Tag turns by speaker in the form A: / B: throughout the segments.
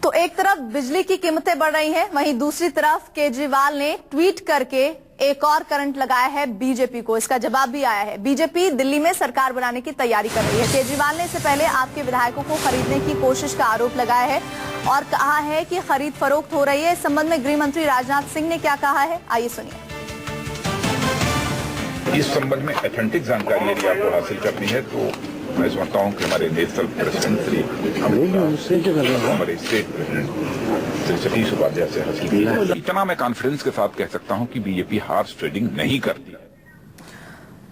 A: तो एक तरफ बिजली की कीमतें बढ़ रही हैं, वहीं दूसरी तरफ केजरीवाल ने ट्वीट करके एक और करंट लगाया है बीजेपी को। इसका जवाब भी आया है। बीजेपी दिल्ली में सरकार बनाने की तैयारी कर रही है। केजरीवाल ने इससे पहले आपके विधायकों को खरीदने की कोशिश का आरोप लगाया है और कहा है कि खरीद फरोख्त हो रही है। इस संबंध में गृह मंत्री राजनाथ सिंह ने क्या कहा है, आइए सुनिए।
B: इस संबंध में ऑथेंटिक जानकारी यदि आपको हासिल करनी है तो मैं समझता हूँ कि हमारे नेशनल प्रेसिडेंट श्री हमारे स्टेट प्रेसिडेंट श्री सतीश उपाध्याय से हासिल की है। इतना मैं कॉन्फिडेंस के साथ कह सकता हूँ कि बीजेपी हॉर्स ट्रेडिंग नहीं करती।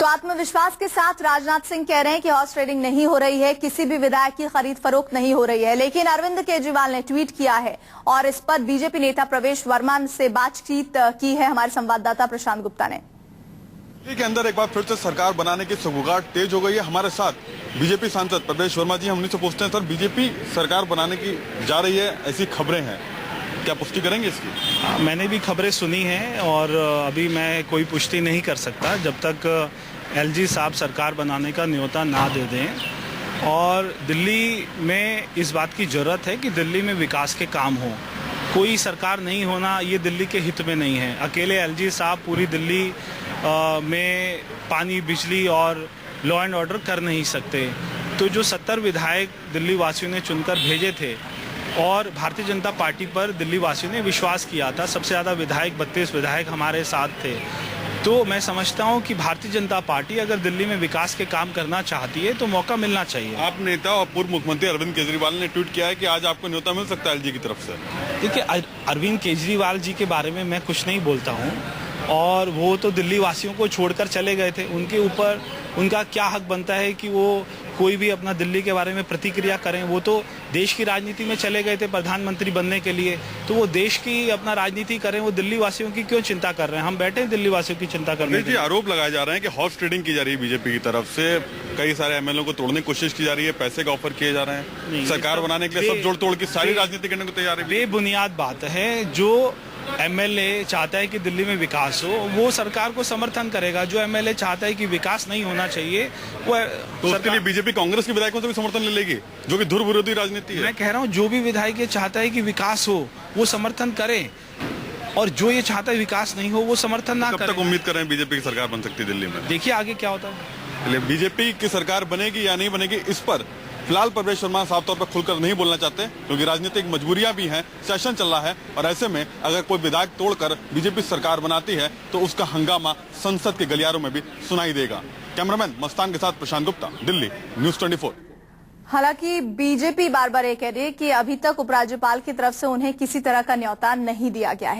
A: तो आत्मविश्वास के साथ राजनाथ सिंह कह रहे हैं कि हॉर्स ट्रेडिंग नहीं हो रही है, किसी भी विधायक की खरीद फरोख्त नहीं हो रही है। लेकिन अरविंद केजरीवाल ने ट्वीट किया है और इस पर बीजेपी नेता प्रवेश वर्मा से बातचीत की है हमारे संवाददाता प्रशांत गुप्ता ने।
C: के अंदर एक बार फिर से सरकार बनाने की सौगात तेज हो गई है। हमारे साथ बीजेपी सांसद प्रवेश वर्मा जी, हम उन्हीं से पूछते हैं, सर बीजेपी सरकार बनाने की जा रही है, ऐसी खबरें हैं, क्या पुष्टि करेंगे इसकी?
D: मैंने भी खबरें सुनी हैं और अभी मैं कोई पुष्टि नहीं कर सकता जब तक एलजी साहब सरकार बनाने का न्योता ना दे दें। और दिल्ली में इस बात की जरूरत है कि दिल्ली में विकास के काम हो। कोई सरकार नहीं होना ये दिल्ली के हित में नहीं है। अकेले एलजी साहब पूरी दिल्ली में पानी, बिजली और लॉ एंड ऑर्डर कर नहीं सकते। तो जो 70 विधायक दिल्ली वासियों ने चुनकर भेजे थे और भारतीय जनता पार्टी पर दिल्ली वासियों ने विश्वास किया था, सबसे ज़्यादा विधायक 32 विधायक हमारे साथ थे। तो मैं समझता हूं कि भारतीय जनता पार्टी अगर दिल्ली में विकास के काम करना चाहती है तो मौका मिलना चाहिए।
C: आप नेता और पूर्व मुख्यमंत्री अरविंद केजरीवाल ने ट्वीट किया है कि आज आपको न्योता मिल सकता है एलजी की तरफ से।
D: देखिए, अरविंद केजरीवाल जी के बारे में मैं कुछ नहीं बोलता हूं और वो तो दिल्ली वासियों को छोड़कर चले गए थे। उनके ऊपर उनका क्या हक बनता है कि वो कोई भी अपना दिल्ली के बारे में प्रतिक्रिया करें। वो तो देश की राजनीति में चले गए थे प्रधानमंत्री बनने के लिए, तो वो देश की अपना राजनीति करें। वो दिल्ली वासियों की क्यों चिंता कर रहे हैं? हम बैठे हैं दिल्ली वासियों की चिंता करने के लिए।
C: आरोप लगाए जा रहे हैं कि हॉर्स ट्रेडिंग की जा रही है बीजेपी की तरफ से, कई सारे एमएलए को तोड़ने की कोशिश की जा रही है, पैसे का ऑफर किए जा रहे हैं, सरकार बनाने के लिए सब जोड़ तोड़ की सारी राजनीति करने को तैयार है।
D: बेबुनियाद बात है। जो एमएलए चाहता है कि दिल्ली में विकास हो वो सरकार को समर्थन करेगा। जो एमएलए चाहता है कि विकास नहीं होना चाहिए वो
C: तो उसके लिए बीजेपी कांग्रेस के विधायकों से भी समर्थन ले लेगी, जो कि धुर विरोधी राजनीति है।
D: मैं कह रहा हूँ जो भी विधायक ये चाहता है कि विकास हो वो समर्थन करे और जो ये चाहता है विकास नहीं हो वो समर्थन ना करे।
C: कब तक उम्मीद कर रहे हैं बीजेपी की सरकार बन सकती है दिल्ली में?
D: देखिए आगे क्या होता है।
C: बीजेपी की सरकार बनेगी या नहीं बनेगी, इस पर फिलहाल प्रवेश वर्मा साफ तौर पर खुलकर नहीं बोलना चाहते, क्योंकि राजनीतिक मजबूरियां भी हैं, सेशन चल रहा है और ऐसे में अगर कोई विधायक तोड़कर बीजेपी सरकार बनाती है तो उसका हंगामा संसद के गलियारों में भी सुनाई देगा। कैमरामैन मस्तान के साथ प्रशांत गुप्ता, दिल्ली, न्यूज़ 24।
A: हालांकि बीजेपी बार बार ये कह रही है कि अभी तक उपराज्यपाल की तरफ से उन्हें किसी तरह का न्योता नहीं दिया गया है।